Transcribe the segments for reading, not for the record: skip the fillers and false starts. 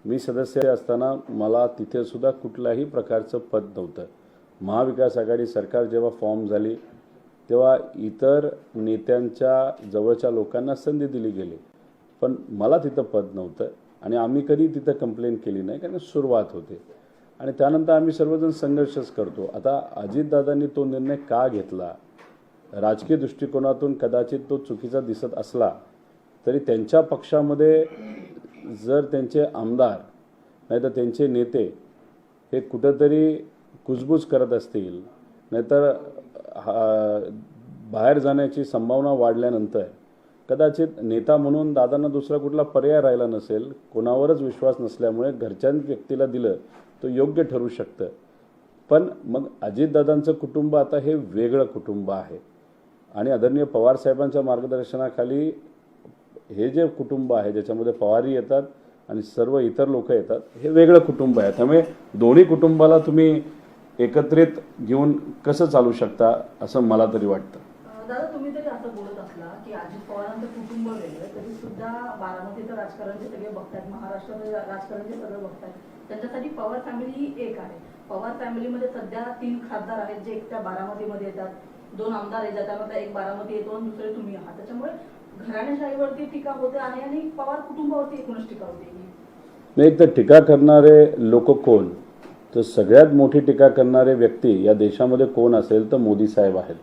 मी सदस्य असताना मला तिथे सुद्धा कुठल्याही प्रकारचं पद नव्हतं। महाविकास आघाडी सरकार जेव्हा फॉर्म झाली तेव्हा इतर नेत्यांच्या जवळच्या लोकांना संधी दिली गेली, पण मला तिथं पद नव्हतं आणि आम्ही कधी तिथं कंप्लेंट केली नाही, कारण सुरुवात होते आणि त्यानंतर आम्ही सर्वजण संघर्षच करतो। आता अजितदादांनी तो निर्णय का घेतला, राजकीय दृष्टिकोनातून कदाचित तो चुकीचा दिसत असला तरी त्यांच्या पक्षामध्ये जर त्यांचे आमदार नाहीतर त्यांचे नेते हे कुठेतरी कुजबूज करत असतील, नाहीतर बाहेर जाण्याची संभावना वाढल्यानंतर कदाचित नेता म्हणून दादांना दुसरा कुठला पर्याय राहिला नसेल, कोणावरच विश्वास नसल्यामुळे घरच्या व्यक्तीला दिलं तो योग्य ठरू शकतं। पण मग अजितदादांचं कुटुंब आता हे वेगळं कुटुंब आहे आणि आदरणीय पवार साहेबांच्या मार्गदर्शनाखाली हे जे कुटुंब आहे ज्याच्यामध्ये पवारही येतात आणि सर्व इतर लोक येतात, हे वेगळं कुटुंब आहे। त्यामुळे दोन्ही कुटुंबाला तुम्ही एकत्रित घेऊन कसं चालू शकता असं मला तरी वाटतं। दादा, तुम्ही तरी असं बोलत असला की अजित पवारांचं कुटुंब वेगळं, तरी सुद्धा बारामतीचं राजकारण सगळे बघतात, महाराष्ट्राचं राजकारण सगळं बघतात, त्यांच्यासाठी पवार फॅमिली ही एक आहे। पवार फॅमिलीमध्ये सध्या 3 खासदार आहेत जे एकट्या बारामतीमध्ये येतात, 2 आमदार आहेत ज्याच्यामध्ये एक बारामती येतो आणि दुसरे तुम्ही आहात, त्याच्यामुळे घराणेशाहीवरती टीका होते आहे आणि पवार कुटुंबावरती एकूणच टीका होते। एक तर टीका करणारे लोक कोण, तर सगळ्यात मोठी टीका करणारे व्यक्ती या देशामध्ये कोण असेल तर मोदी साहेब आहेत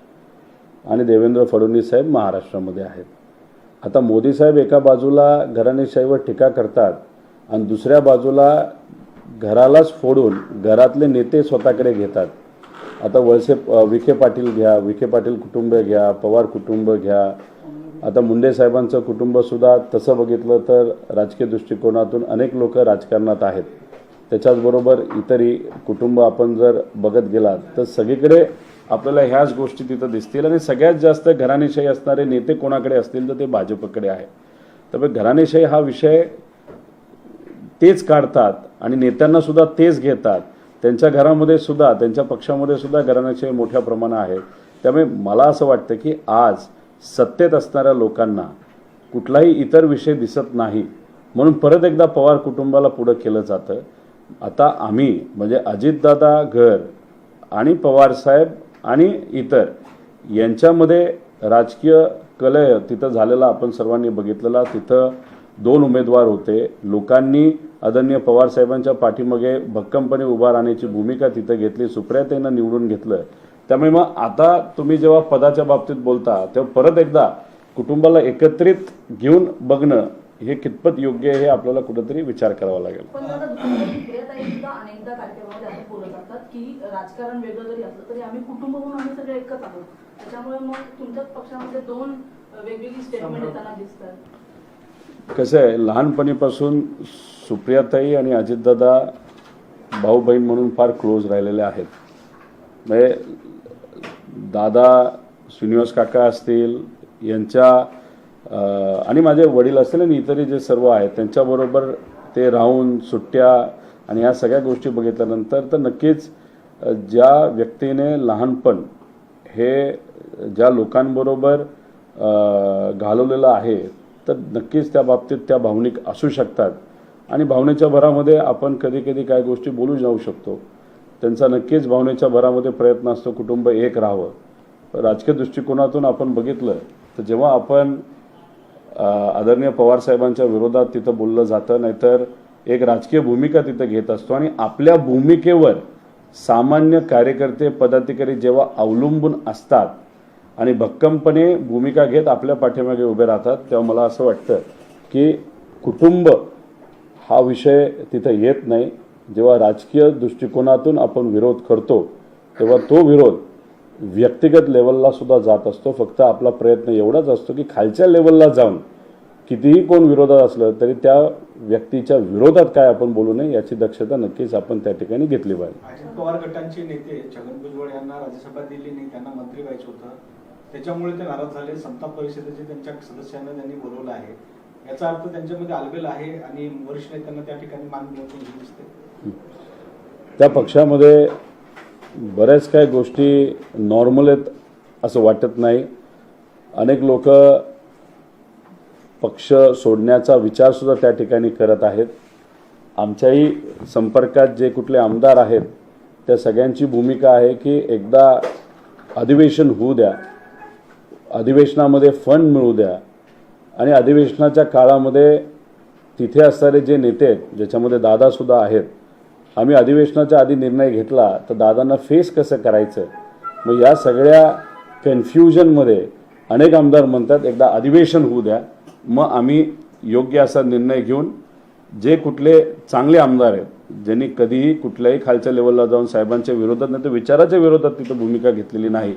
आणि देवेंद्र फडणवीस साहेब महाराष्ट्रामध्ये आहेत। आता मोदी साहेब एका बाजूला घराणेशाहीवर टीका करतात आणि दुसऱ्या बाजूला घरालाच फोडून घरातले नेते स्वतःकडे घेतात। आता विखे पाटील घ्या, विखे पाटील कुटुंब घ्या, पवार कुटुंब घ्या, आता मुंडे साहेबांचं कुटुंबसुद्धा तसं बघितलं तर राजकीय दृष्टिकोनातून अनेक लोक राजकारणात आहेत। त्याच्याचबरोबर इतरही कुटुंब आपण जर बघत गेलात तर सगळीकडे आपल्याला ह्याच गोष्टी तिथं दिसतील आणि सगळ्यात जास्त घराणेशाही असणारे नेते कोणाकडे असतील तर ते भाजपकडे आहे। त्यामुळे घराणेशाही हा विषय तेच काढतात आणि नेत्यांना सुद्धा तेच घेतात। त्यांच्या घरामध्ये सुद्धा त्यांच्या पक्षामध्ये सुद्धा घराणेशाही मोठ्या प्रमाणात आहे। त्यामुळे मला असं वाटतं की आज सत्तेत असणाऱ्या लोकांना कुठलाही इतर विषय दिसत नाही, म्हणून परत एकदा पवार कुटुंबाला पुढं केलं जातं। आता आम्ही म्हणजे अजितदादा घर आणि पवारसाहेब आणि इतर यांच्यामध्ये राजकीय कलह तिथं झालेला आपण सर्वांनी बघितलेला। तिथं 2 उमेदवार होते, लोकांनी आदरणीय पवारसाहेबांच्या पाठीमागे भक्कमपणे उभा राहण्याची भूमिका तिथं घेतली, सुप्रियाताईंना निवडून घेतलं। त्यामुळे मग आता तुम्ही जेव्हा पदाच्या बाबतीत बोलता तेव्हा परत एकदा कुटुंबाला एकत्रित घेऊन बघणं हे कितपत योग्य आहे हे आपल्याला कुठेतरी विचार करावा लागेल। पण दादा, सुप्रियाताई सुद्धा अनेकदा कार्यक्रमामध्ये असं बोलत असतात की राजकारण वेगळं जरी असलं तरी आम्ही कुटुंब म्हणून आम्ही सगळे एकच आहोत, त्याच्यामुळे मग तुमच्याच पक्षामध्ये 2 वेगवेगळी स्टेटमेंट येताना दिसतात। कसं आहे, लहानपणीपासून सुप्रियाताई आणि अजितदादा भाऊ बहीण म्हणून फार क्लोज राहिलेले आहेत। म्हणजे दादा श्रीनिवास काका असतील यांच्या आणि माझे वडील असतील आणि इतरही जे सर्व आहेत त्यांच्याबरोबर ते राहून सुट्ट्या आणि ह्या सगळ्या गोष्टी बघितल्यानंतर तर नक्कीच ज्या व्यक्तीने लहानपण हे ज्या लोकांबरोबर घालवलेलं आहे तर नक्कीच त्या बाबतीत त्या भावनिक असू शकतात आणि भावनेच्या भरामध्ये आपण कधी कधी काय गोष्टी बोलू जाऊ शकतो। त्यांचा नक्कीच भावनेच्या भरामध्ये प्रयत्न असतो कुटुंब एक राहावं। राजकीय दृष्टिकोनातून आपण बघितलं तर जेव्हा आपण आदरणीय पवारसाहेबांच्या विरोधात तिथं बोललं जातं, नाहीतर एक राजकीय भूमिका तिथं घेत असतो आणि आपल्या भूमिकेवर सामान्य कार्यकर्ते पदाधिकारी जेव्हा अवलंबून असतात आणि भक्कमपणे भूमिका घेत आपल्या पाठीमागे उभे राहतात, तेव्हा मला असं वाटतं की कुटुंब हा विषय तिथं येत नाही। जेव्हा राजकीय दृष्टिकोनातून आपण विरोध करतो तेव्हा तो विरोध व्यक्तिगत लेवलला सुद्धा जात असतो। फक्त आपला प्रयत्न एवढाच असतो की खालच्या लेवलला जाऊन कितीही कोण विरोधात असलं तरी त्या व्यक्तीच्या विरोधात काय आपण बोलू नये याची दक्षता नक्कीच आपण त्या ठिकाणी घेतली पाहिजे। अजित पवार गटांचे नेते छगन भुजबळ यांना राज्यसभा दिली नाही, त्यांना मंत्री व्हायचं होतं, त्याच्यामुळे ते नाराज झाले। संताप परिषदेचे त्यांच्या सदस्यांना त्यांनी बोलवलं आहे, याचा अर्थ त्यांच्यामध्ये आलबेल आहे आणि वरिष्ठ नेत्यांना त्या ठिकाणी मान मिळवून दिसते। त्या पक्षामध्ये बऱ्याच काही गोष्टी नॉर्मल आहेत असं वाटत नाही। अनेक लोक पक्ष सोडण्याचा विचारसुद्धा त्या ठिकाणी करत आहेत आमच्याही संपर्कात जे कुठले आमदार आहेत त्या सगळ्यांची भूमिका आहे की एकदा अधिवेशन होऊ द्या, अधिवेशनामध्ये फंड मिळू द्या आणि अधिवेशनाच्या काळामध्ये तिथे असणारे जे नेते आहेत, ज्याच्यामध्ये दादासुद्धा आहेत, आम्ही अधिवेशनाच्या आधी निर्णय घेतला तर दादांना फेस कसं करायचं, मग या सगळ्या कन्फ्युजनमध्ये अनेक आमदार म्हणतात एकदा अधिवेशन होऊ द्या, मग आम्ही योग्य असा निर्णय घेऊन जे कुठले चांगले आमदार आहेत, ज्यांनी कधीही कुठल्याही खालच्या लेवलला जाऊन साहेबांच्या विरोधात नाही तर विचाराच्या विरोधात तिथं भूमिका घेतलेली नाही,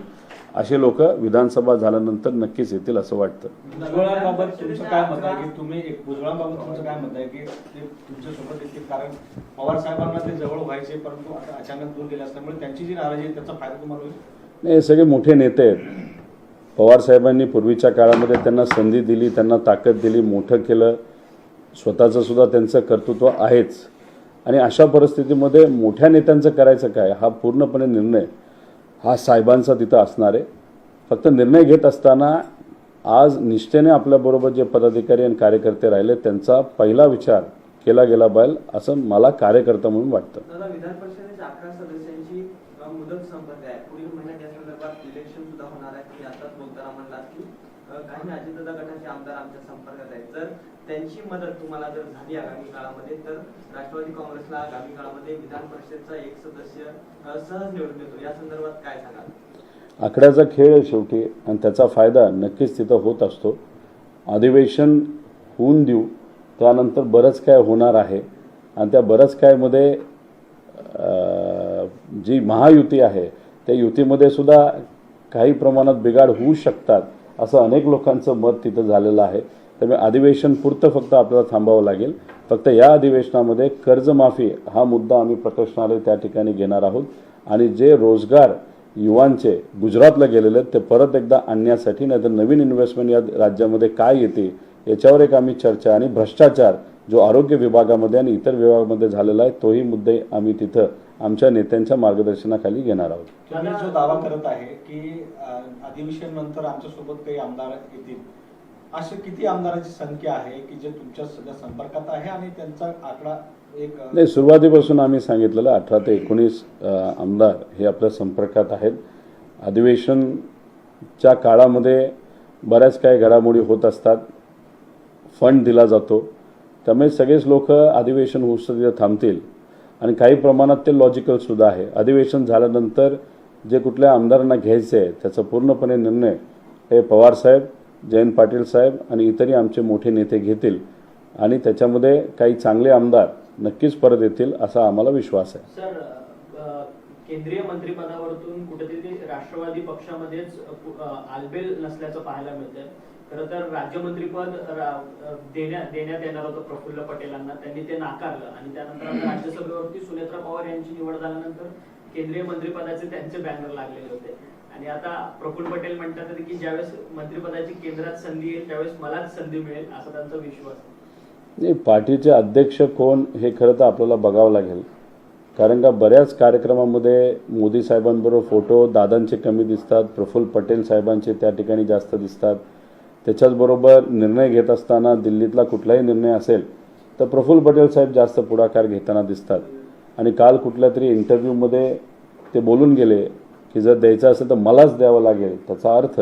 असे लोक विधानसभा झाल्यानंतर नक्कीच येतील असं वाटतं. भुजबळांबाबत तुमचं काय मत आहे की तुम्ही भुजबळांबाबत तुमचं काय मत आहे की ते तुमच्यासोबत येतील, कारण पवार साहेबांना ते जवळ व्हायचे परंतु आता अचानक दूर गेले असल्यामुळे त्यांची जी नाराजी आहे त्याचा फायदा तुम्हाला होईल? नाही, हे सगळे मोठे नेते आहेत. पवार साहेबांनी पूर्वीच्या काळामध्ये त्यांना संधी दिली, त्यांना ताकद दिली, मोठं केलं, स्वतःचं सुद्धा त्यांचं कर्तृत्व आहेच. आणि अशा परिस्थितीमध्ये मोठ्या नेत्यांचं करायचं काय हा पूर्णपणे निर्णय हा साहेबांचा तिथं असणार आहे. फक्त निर्णय घेत असताना आज निष्ठेने आपल्याबरोबर जे पदाधिकारी आणि कार्यकर्ते राहिले त्यांचा पहिला विचार केला गेला पाहिजे असं मला कार्यकर्ता म्हणून वाटतं. दादा, विधान परिषदेच्या 11 सदस्यांची मुदत संपत आहे. पुढील महिन्यात या संदर्भात इलेक्शन सुद्धा होणार आहे. तुम्ही आताच बोलताना म्हणलात की काही अजितदादा गटाचे आमदार आमच्या संपर्कात आहेत. जर त्यांची मदत तुम्हाला जर झाली आगामी काळामध्ये तर राष्ट्रवादी काँग्रेसला आगामी काळामध्ये विधान परिषदेचा एक सदस्य सहज निवडून येतो. या संदर्भात काय सांगाल? आकड्याचा खेळ आहे शेवटी आणि त्याचा फायदा नक्कीच तिथं होत असतो. अधिवेशन होऊन देऊ, त्यानंतर बरंच काय होणार आहे आणि त्या बरंच कायमध्ये जी महायुती आहे त्या युतीमध्ये सुद्धा काही प्रमाणात बिघाड होऊ शकतात असं अनेक लोकांचं मत तिथं झालेलं आहे. त्यामुळे अधिवेशन पुरतं फक्त आपल्याला थांबावं लागेल. फक्त या अधिवेशनामध्ये कर्जमाफी हा मुद्दा आम्ही प्रकर्षणालय त्या ठिकाणी घेणार आहोत आणि जे रोजगार युवांचे गुजरातला गेलेले आहेत ते परत एकदा आणण्यासाठी, नाहीतर नवीन इन्व्हेस्टमेंट या राज्यामध्ये काय येते याच्यावर एक आम्ही चर्चा, आणि भ्रष्टाचार जो आरोग्य विभागामध्ये आणि इतर विभागामध्ये झालेला आहे तोही मुद्दे आम्ही तिथं आमच्या नेत्यांच्या मार्गदर्शनाखाली घेणार आहोत. तुम्ही जो दावा करत आहे की अधिवेशन नंतर आमच्यासोबत काही आमदार येतील, असे किती आमदारांची संख्या आहे की जे तुमच्या सध्या संपर्कात आहे आणि त्यांचा आकडा एक नाही, सुरुवातीपासून आम्ही सांगितलेलं 18 ते 19 आमदार हे आपल्या संपर्कात आहेत. अधिवेशनच्या काळामध्ये बऱ्याच काही घडामोडी होत असतात, फंड दिला जातो, त्यामुळे सगळेच लोक अधिवेशन होऊन तिथे थांबतील आणि काही प्रमाणात ते लॉजिकलसुद्धा आहे. अधिवेशन झाल्यानंतर जे कुठल्या आमदारांना घ्यायचे आहे त्याचा पूर्णपणे निर्णय हे पवारसाहेब, जयंत पाटील साहेब आणि इतरही आमचे मोठे नेते घेतील आणि त्याच्यामध्ये काही चांगले आमदार नक्कीच परत येतील असा आम्हाला विश्वास आहे. सर, केंद्रीय मंत्रिपदावरून कुठेतरी राष्ट्रवादी पक्षामध्येच आलबेल नसल्याचं पाहायला मिळतंय. खरं तर राज्यमंत्रीपद देण्यात येणार होतं प्रफुल्ल पटेलांना, त्यांनी ते नाकारलं आणि त्यानंतर आता राज्यसभेवरती सुनेत्रा पवार यांची निवड झाल्यानंतर केंद्रीय मंत्रिपदाचे त्यांचे बॅनर लागलेले होते आणि आता प्रफुल्ल पटेल म्हणतात की ज्यावेळेस मंत्रिपदाची केंद्रात संधी येईल त्यावेळेस मलाच संधी मिळेल असा त्यांचा विश्वास. नाही, पार्टीचे अध्यक्ष कोण हे खरं तर आपल्याला बघावं लागेल, कारण का बऱ्याच कार्यक्रमामध्ये मोदी साहेबांबरोबर फोटो दादांचे कमी दिसतात, प्रफुल्ल पटेल साहेबांचे त्या ठिकाणी जास्त दिसतात. त्याच्याचबरोबर निर्णय घेत असताना दिल्लीतला कुठलाही निर्णय असेल तर प्रफुल्ल पटेल साहेब जास्त पुढाकार घेताना दिसतात. आणि काल कुठल्या तरी इंटरव्ह्यूमध्ये ते बोलून गेले की जर द्यायचं असेल तर मलाच द्यावं लागेल. त्याचा अर्थ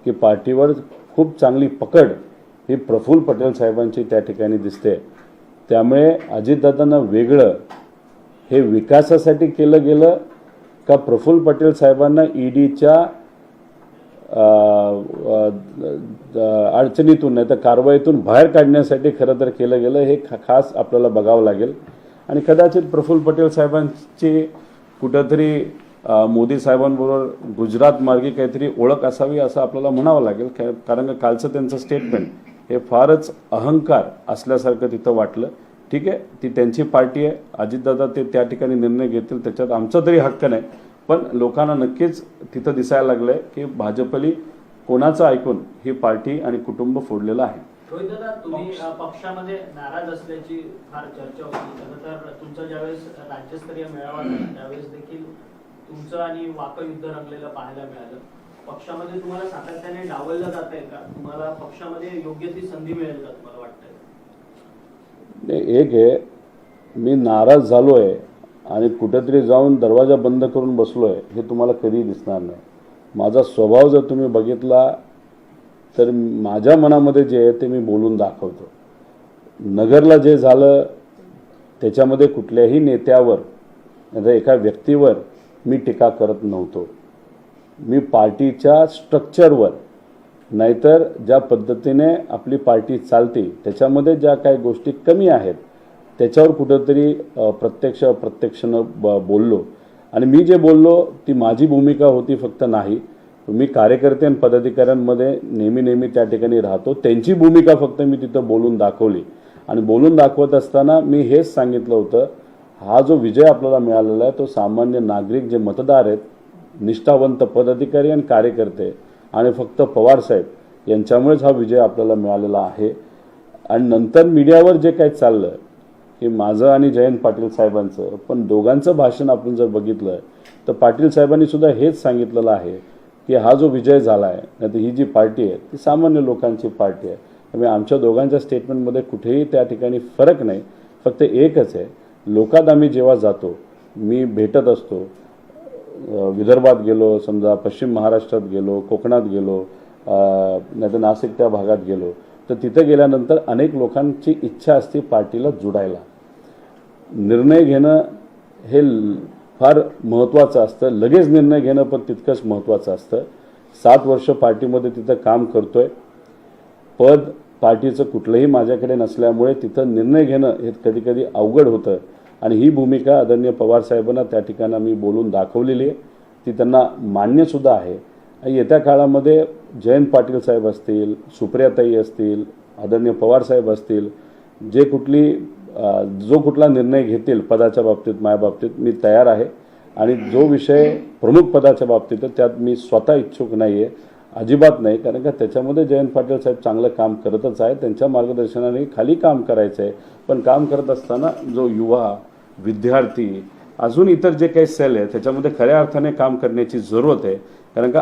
की पार्टीवर खूप चांगली पकड ही प्रफुल्ल पटेल साहेबांची त्या ठिकाणी दिसते. त्यामुळे अजितदादांना वेगळं हे विकासासाठी केलं गेलं का प्रफुल्ल पटेल साहेबांना ईडीच्या अडचणीतून नाही तर कारवाईतून बाहेर काढण्यासाठी खरं तर केलं गेलं हे खास आपल्याला बघावं लागेल. आणि कदाचित प्रफुल्ल पटेल साहेबांची कुठंतरी मोदी साहेबांबरोबर गुजरात मार्गी काहीतरी ओळख असावी असं आपल्याला म्हणावं लागेल, कारण कालचं त्यांचं स्टेटमेंट हे फारच अहंकार असल्यासारखं तिथं वाटलं. ठीक आहे, ती त्यांची पार्टी आहे, अजितदादा ते त्या ठिकाणी निर्णय घेतील त्याच्यात आमचा तरी हक्क नाही, पण लोकांना नक्कीच तिथं दिसायला लागलंय की भाजपली कोणाचं ऐकून ही पार्टी आणि कुटुंब फोडलेलं आहे. रोहित दादा, तुम्ही पक्षामध्ये नाराज असल्याची फार चर्चा होती. खरं तर तुमचा ज्यावेळेस राज्यस्तरीय मेळावा झाला त्यावेळेस देखील तुमचं आणि वाकयुद्ध रंगलेलं पाहायला मिळालं. पक्षामध्ये तुम्हाला सातत्याने डावललं जात आहे का? तुम्हाला पक्षामध्ये योग्य ती संधी मिळेल का तुम्हाला वाटतंय? एक आहे मी नाराज झालो आहे आणि कुठेतरी जाऊन दरवाजा बंद करून बसलो आहे हे तुम्हाला कधीही दिसणार नाही. माझा स्वभाव जर तुम्ही बघितला तर माझ्या मनामध्ये जे आहे ते मी बोलून दाखवतो. नगरला जे झालं त्याच्यामध्ये कुठल्याही नेत्यावर म्हणजे एका व्यक्तीवर मी टीका करत नव्हतो. मी पार्टीच्या स्ट्रक्चरवर नाहीतर ज्या पद्धतीने आपली पार्टी चालते त्याच्यामध्ये ज्या काही गोष्टी कमी आहेत त्याच्यावर कुठंतरी प्रत्यक्ष अप्रत्यक्षनं बोललो. आणि मी जे बोललो ती माझी भूमिका होती फक्त नाही. मी कार्यकर्ते आणि पदाधिकाऱ्यांमध्ये नेहमी त्या ठिकाणी राहतो. त्यांची भूमिका फक्त मी तिथं बोलून दाखवली. आणि बोलून दाखवत असताना मी हेच सांगितलं होतं, हा जो विजय आपल्याला मिळालेला आहे तो सामान्य नागरिक जे मतदार आहेत, निष्ठावंत पदाधिकारी आणि कार्यकर्ते आणि फक्त पवारसाहेब यांच्यामुळेच हा विजय आपल्याला मिळालेला आहे. आणि नंतर मीडियावर जे काही चाललं की माझं आणि जयंत पाटील साहेबांचं, पण दोघांचं भाषण आपण जर बघितलं तर पाटील साहेबांनी सुद्धा हेच सांगितलेलं आहे की हा जो विजय झाला आहे नाही तर ही जी पार्टी आहे ती सामान्य लोकांची पार्टी आहे. त्यामुळे आमच्या दोघांच्या स्टेटमेंटमध्ये कुठेही त्या ठिकाणी फरक नाही. फक्त एकच आहे, लोकात आम्ही जेव्हा जातो, मी भेटत असतो, विदर्भात गेलो, समजा पश्चिम महाराष्ट्रात गेलो, कोकणात गेलो, नाही तर नाशिक त्या भागात गेलो तर तिथे गेल्यानंतर अनेक लोकांची इच्छा असते पार्टीला जुडायला. निर्णय घेणं हे फार महत्त्वाचं असतं. लगेच निर्णय घेणं पण तितकंच महत्त्वाचं असतं. 7 वर्ष पार्टीमध्ये तिथं काम करतोय. पद पार्टीचं कुठलंही माझ्याकडे नसल्यामुळे तिथं निर्णय घेणं हे कधीकधी अवघड होतं. आणि ही भूमिका आदरणीय पवारसाहेबांना त्या ठिकाणी मी बोलून दाखवलेली आहे. ती त्यांना मान्यसुद्धा आहे. येत्या काळामध्ये जयंत पाटील साहेब असतील, सुप्रियाताई असतील, आदरणीय पवारसाहेब असतील, जो कुठला निर्णय घेतील पदाच्या बाबतीत माझ्या बाबतीत मी तयार आहे. आणि जो विषय प्रमुख पदाच्या बाबतीत त्यात मी स्वतः इच्छुक नाही आहे, अजिबात नाही. कारण का त्याच्यामध्ये जयंत पाटील साहेब चांगलं काम करतच आहे. त्यांच्या मार्गदर्शनाने खाली काम करायचं आहे. पण काम करत असताना जो युवा, विद्यार्थी, अजून इतर जे काही सेल आहे त्याच्यामध्ये खऱ्या अर्थाने काम करण्याची जरूरत आहे. कारण का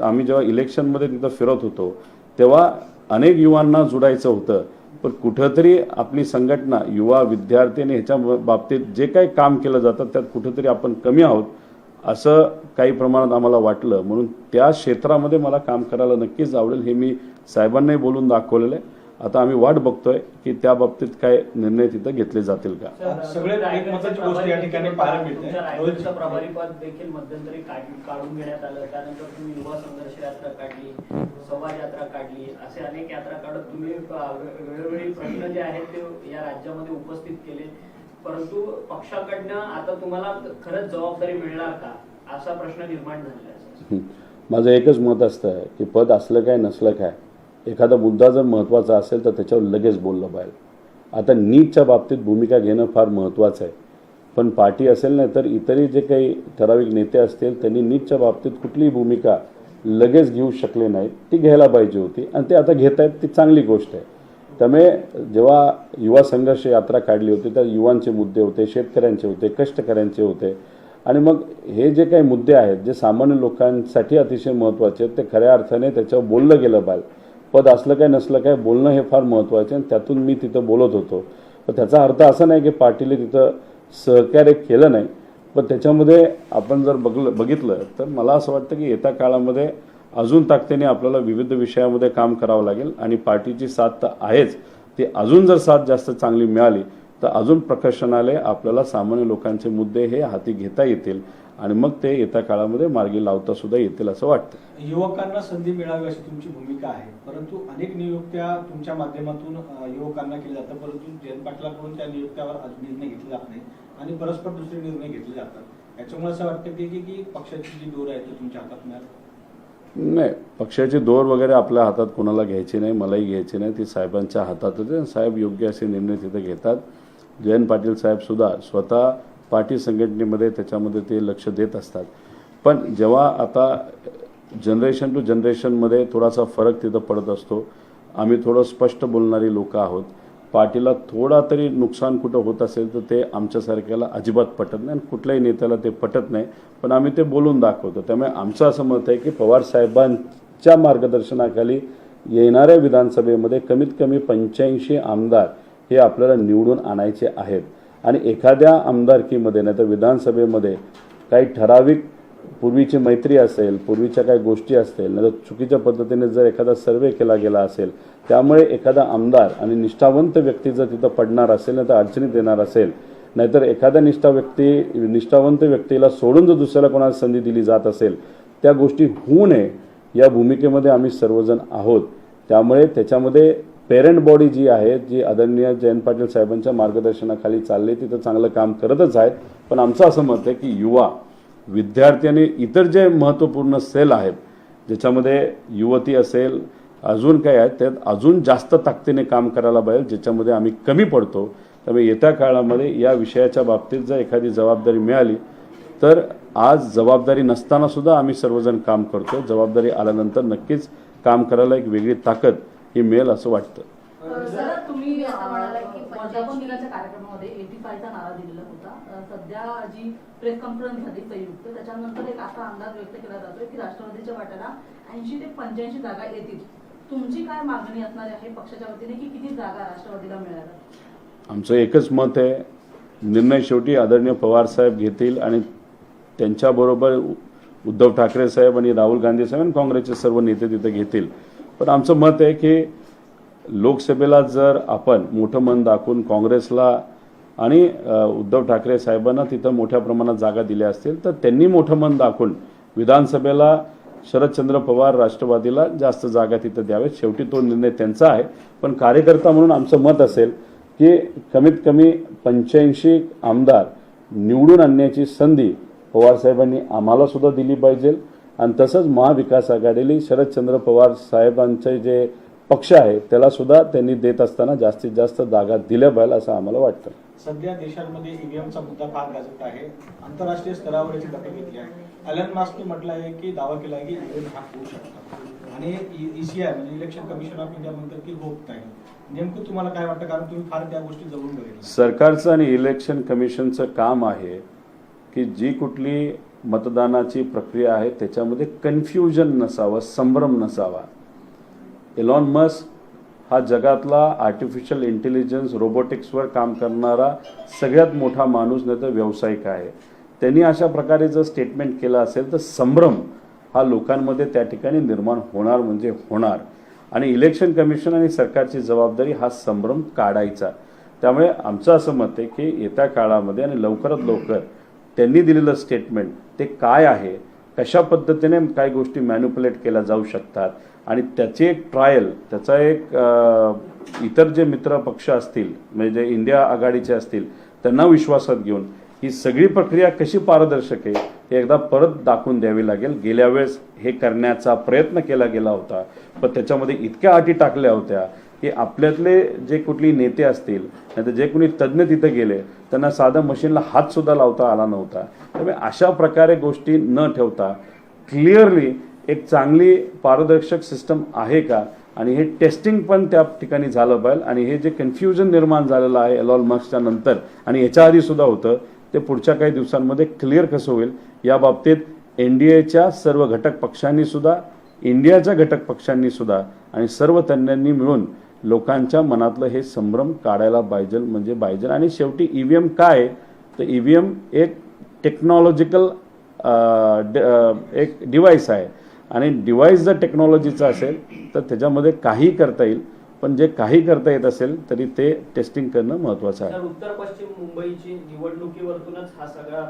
आम्ही जेव्हा इलेक्शनमध्ये तिथं फिरत होतो तेव्हा अनेक युवांना जुडायचं होतं. पण कुठंतरी आपली संघटना, युवा, विद्यार्थी आणि ह्याच्या बाबतीत जे काही काम केलं जातं त्यात कुठंतरी आपण कमी आहोत असं काही प्रमाणात आम्हाला वाटलं. म्हणून त्या क्षेत्रामध्ये मला काम करायला नक्कीच आवडेल हे मी साहेबांनाही बोलून दाखवलेलं आहे. आता आम्ही वाट बघतोय की त्या बाबतीत काय निर्णय तिथं घेतले जातील का. सगळे एक महत्त्वाची गोष्ट या ठिकाणी पाहायला मिळते. रायगडचं प्रभारी पद देखील मध्यंतरी काढून घेण्यात आलं. त्यानंतर तुम्ही युवा संघर्ष यात्रा काढली, संवाद यात्रा काढली, असे अनेक यात्रा काढत तुम्ही वेळोवेळी प्रश्न जे आहेत ते या राज्यामध्ये उपस्थित केले. परंतु पक्षाकडनं आता तुम्हाला खरंच जबाबदारी मिळणार का असा प्रश्न निर्माण झालेला आहे. माझं एकच मत असतं की पद असलं काय नसलं काय, एखादा मुद्दा जर महत्त्वाचा असेल तर त्याच्यावर लगेच बोललं पाहिजे. आता नीटच्या बाबतीत भूमिका घेणं फार महत्त्वाचं आहे. पण पार्टी असेल नाही तर इतरही जे काही ठराविक नेते असतील त्यांनी नीटच्या बाबतीत कुठलीही भूमिका लगेच घेऊ शकले नाहीत. ती घ्यायला पाहिजे होती आणि ते आता घेत आहेत, ती चांगली गोष्ट आहे. त्यामुळे जेव्हा युवा संघर्ष यात्रा काढली होती त्या युवांचे मुद्दे होते, शेतकऱ्यांचे होते, कष्टकऱ्यांचे होते. आणि मग हे जे काही मुद्दे आहेत जे सामान्य लोकांसाठी अतिशय महत्त्वाचे आहेत ते खऱ्या अर्थाने त्याच्यावर बोललं गेलं पाहिजे. पद असलं काय नसलं काय बोलणं हे फार महत्त्वाचं आहे. त्यातून मी तिथं बोलत होतो. पण त्याचा अर्थ असा नाही की पार्टीने तिथं सहकार्य केलं नाही. पण त्याच्यामध्ये आपण जर बघितलं तर मला असं वाटतं की येत्या काळामध्ये अजून ताकदीने आपल्याला विविध विषयामध्ये काम करावं लागेल. आणि पार्टीची साथ तर आहेच, ती अजून जर साथ जास्त चांगली मिळाली तर अजून प्रकर्षणाने आपल्याला सामान्य लोकांचे मुद्दे हे हाती घेता येतील आणि मग ते येत्या काळामध्ये मार्गी लावता सुद्धा येतील असं वाटतं. युवकांना संधी मिळावी अशी तुमची भूमिका आहे. परंतु अनेक नियुक्त्या तुमच्या माध्यमातून युवकांना केल्या जातात, परंतु जयंत पाटलांकडून त्या नियुक्त्यावर अजून निर्णय घेतले जात नाही आणि परस्पर दुसरे निर्णय घेतले जातात. याच्यामुळे असं वाटतं की पक्षाची जी दोर आहे ती तुमच्या हातात मिळाली नाही. पक्षाची दोर वगैरे आपल्या हातात कोणाला घ्यायची नाही, मलाही घ्यायची नाही. ती साहेबांच्या हातातच आहे. साहेब योग्य असे निर्णय तिथे घेतात. जयंत पाटील साहेब सुद्धा स्वतः पार्टी संघटनेमध्ये त्याच्यामध्ये ते लक्ष देत असतात. पण जेव्हा आता जनरेशन टू जनरेशनमध्ये थोडासा फरक तिथं पडत असतो. आम्ही थोडं स्पष्ट बोलणारी लोक आहोत. पार्टीला थोडा तरी नुकसान कुठं होत असेल तर ते आमच्यासारख्याला अजिबात पटत नाही आणि कुठल्याही नेत्याला ते पटत नाही. पण आम्ही ते बोलून दाखवतो. त्यामुळे आमचं असं मत आहे की पवार साहेबांच्या मार्गदर्शनाखाली येणाऱ्या विधानसभेमध्ये कमीत कमी 85 आमदार हे आपल्याला निवडून आणायचे आहेत. आणि एखाद्या आमदारकीमध्ये नाही तर विधानसभेमध्ये काही ठराविक पूर्वीची मैत्री असेल, पूर्वीच्या काही गोष्टी असतील, नाही तर चुकीच्या पद्धतीने जर एखादा सर्वे केला गेला असेल, त्यामुळे एखादा आमदार आणि निष्ठावंत व्यक्ती जर तिथं पडणार असेल नाही तर अडचणीत येणार असेल, नाहीतर एखाद्या निष्ठावंत व्यक्तीला सोडून जर दुसऱ्याला कोणाला संधी दिली जात असेल, त्या गोष्टी होऊ नये या भूमिकेमध्ये आम्ही सर्वजण आहोत. त्यामुळे त्याच्यामध्ये पेरेंट बॉडी जी आहे, जी आदरणीय जयंत पाटील साहेबांच्या मार्गदर्शनाखाली चालली, तिथं चांगलं काम करतच आहेत. पण आमचं असं मत आहे की युवा, विद्यार्थी आणि इतर जे महत्त्वपूर्ण सेल आहेत, ज्याच्यामध्ये युवती असेल, अजून काय आहेत, त्यात अजून जास्त ताकदीने काम करायला पाहिजे, ज्याच्यामध्ये आम्ही कमी पडतो. त्यामुळे येत्या काळामध्ये या विषयाच्या बाबतीत जर एखादी जबाबदारी मिळाली तर आज जबाबदारी नसताना सुद्धा आम्ही सर्वजण काम करतो. जबाबदारी आल्यानंतर नक्कीच काम करायला एक वेगळी ताकद ही मिळेल असं वाटतं. सर, तुम्ही आता म्हणाला की वर्धापन दिनाच्या कार्यक्रमामध्ये 85चा नारा दिलेला होता. सध्या जी प्रेस कॉन्फरन्स झाली संयुक्त, त्याच्यानंतर एक असा अंदाज व्यक्त केला जातोय की राष्ट्रवादीच्या वाट्याला 80 ते 85 जागा येतील. तुमची काय मागणी असणार आहे पक्षाच्या वतीने की किती जागा राष्ट्रवादीला मिळाल्या? आमचं एकच मत आहे, निर्णय शेवटी आदरणीय पवार साहेब घेतील आणि त्यांच्याबरोबर उद्धव ठाकरे साहेब आणि राहुल गांधी साहेब आणि काँग्रेसचे सर्व नेते तिथे घेतील. पण आमचं मत आहे की लोकसभेला जर आपण मोठं मन दाखवून काँग्रेसला आणि उद्धव ठाकरे साहेबांना तिथं मोठ्या प्रमाणात जागा दिल्या असतील तर त्यांनी मोठं मन दाखवून विधानसभेला शरदचंद्र पवार राष्ट्रवादीला जास्त जागा तिथं द्यावेत. शेवटी तो निर्णय त्यांचा आहे. पण कार्यकर्ता म्हणून आमचं मत असेल की कमीत कमी 85 आमदार निवडून आणण्याची संधी पवारसाहेबांनी आम्हाला सुद्धा दिली पाहिजे. आणि तसंच महाविकास आघाडीला शरदचंद्र पवार साहेबांचे जे पक्ष आहे त्याला सुद्धा त्यांनी देत असताना जास्तीत जास्त जागा दिल्या पाहिजे असं आम्हाला वाटतं. सध्या देशांमध्ये ईव्हीएमचा मुद्दा फार गाजत आहे. आंतरराष्ट्रीय स्तरावर याची दखल घेतली आहे. एलन मस्कने म्हटलं आहे की दावा केला आहे की ईव्हीएम हॅक होऊ शकतात आणि ईसीआय म्हणजे इलेक्शन कमिशन ऑफ इंडिया म्हणतात की होत नाही. नेमकं तुम्हाला काय वाटतं, कारण तुम्ही फार त्या गोष्टी जवळून बघितल्या? सरकारचं आणि इलेक्शन कमिशनचं काम आहे की जी कुठली मतदानाची प्रक्रिया आहे त्याच्यामध्ये कन्फ्युजन नसावं, संभ्रम नसावा. एलॉन मस्क हा जगातला आर्टिफिशियल इंटेलिजन्स रोबोटिक्सवर काम करणारा सगळ्यात मोठा माणूस नाही तर व्यावसायिक आहे. त्यांनी अशा प्रकारे जर स्टेटमेंट केलं असेल तर संभ्रम हा लोकांमध्ये त्या ठिकाणी निर्माण होणार म्हणजे होणार. आणि इलेक्शन कमिशन आणि सरकारची जबाबदारी हा संभ्रम काढायचा. त्यामुळे आमचं असं मत आहे की येत्या काळामध्ये आणि लवकरात लवकर त्यांनी दिलेलं स्टेटमेंट ते काय आहे, कशा पद्धतीने काही गोष्टी मॅन्युप्युलेट केल्या जाऊ शकतात आणि त्याची एक ट्रायल, त्याचा एक इतर जे मित्र पक्ष असतील म्हणजे जे इंडिया आघाडीचे असतील त्यांना विश्वासात घेऊन ही सगळी प्रक्रिया कशी पारदर्शक आहे हे एकदा परत दाखवून द्यावी लागेल. गेल्या वेळेस हे करण्याचा प्रयत्न केला गेला होता पण त्याच्यामध्ये इतक्या अटी टाकल्या होत्या की आपल्यातले जे कुठली नेते असतील नाही तर जे कोणी तज्ज्ञ तिथे गेले त्यांना साधं मशीनला हात सुद्धा लावता आला नव्हता. त्यामुळे अशा प्रकारे गोष्टी न ठेवता क्लिअरली एक चांगली पारदर्शक सिस्टम आहे का आणि हे टेस्टिंग पण त्या ठिकाणी झालं पाहिजे. आणि हे जे कन्फ्युजन निर्माण झालेलं आहे एलॉन मस्कच्या नंतर आणि याच्या आधी सुद्धा होतं ते पुढच्या काही दिवसांमध्ये क्लिअर कसं होईल या बाबतीत एनडीएच्या सर्व घटक पक्षांनी सुद्धा, इंडियाच्या घटक पक्षांनी सुद्धा आणि सर्व तज्ञांनी मिळून लोकांच्या मनातलं हे संभ्रम काढायला पाहिजे. आणि शेवटी ईव्हीएम काय तर ईव्हीएम एक टेक्नॉलॉजिकल एक डिव्हाइस आहे आणि डिव्हाइस जर टेक्नॉलॉजीचा असेल तर त्याच्यामध्ये काही करता येईल. पण जे काही करता येत असेल तरी ते टेस्टिंग करणं महत्त्वाचं आहे. उत्तर पश्चिम मुंबईची निवडणुकीवरतूनच हा सगळा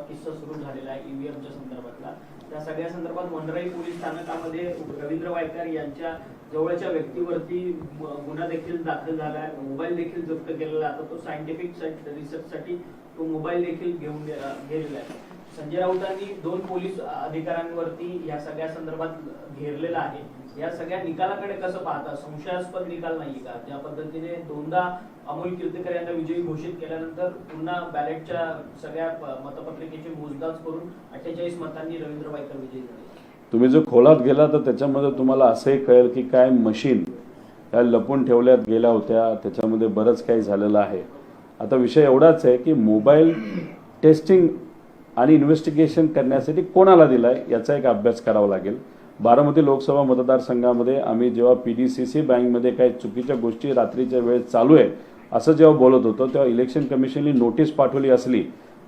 किस्सा सुरू झालेला आहे ईव्हीएमच्या संदर्भातला. त्या सगळ्या संदर्भात वनराई पोलीस स्थानकामध्ये रवींद्र वायकर यांच्या जवळच्या व्यक्तीवरती गुन्हा देखील दाखल झाला आहे. मोबाईल देखील जप्त केलेला आहे. आता तो सायंटिफिक रिसर्चसाठी तो मोबाईल देखील घेऊन गेलेला आहे. संजय राऊतांनी 2 पोलीस अधिकाऱ्यांवरती या सगळ्या संदर्भात घेरलेला आहे. या सगळ्या निकालाकडे कसं पाहता? संशयास्पद निकाल नाही का? ज्या पद्धतीने 2दा अमोल कीर्तीकर यांना विजयी घोषित केल्यानंतर पुन्हा बॅलेटच्या सगळ्या मतपत्रिकेची मोजदाद करून 48 मतांनी रवींद्र वायकर विजयी झाले. तुम्ही जो खोलात गेला तर त्याच्यामध्ये तुम्हाला असंही कळेल की काय मशीन त्या लपून ठेवल्यात गेल्या होत्या, त्याच्यामध्ये बरंच काही झालेलं आहे. आता विषय एवढाच आहे की मोबाईल टेस्टिंग आणि इन्व्हेस्टिगेशन करण्यासाठी कोणाला दिलाय याचा एक अभ्यास करावा लागेल. बारामती लोकसभा मतदारसंघामध्ये आम्ही जेव्हा PDCC बँकमध्ये काही चुकीच्या गोष्टी रात्रीच्या वेळेस चालू आहे असं जेव्हा बोलत होतो तेव्हा इलेक्शन कमिशनने नोटीस पाठवली असली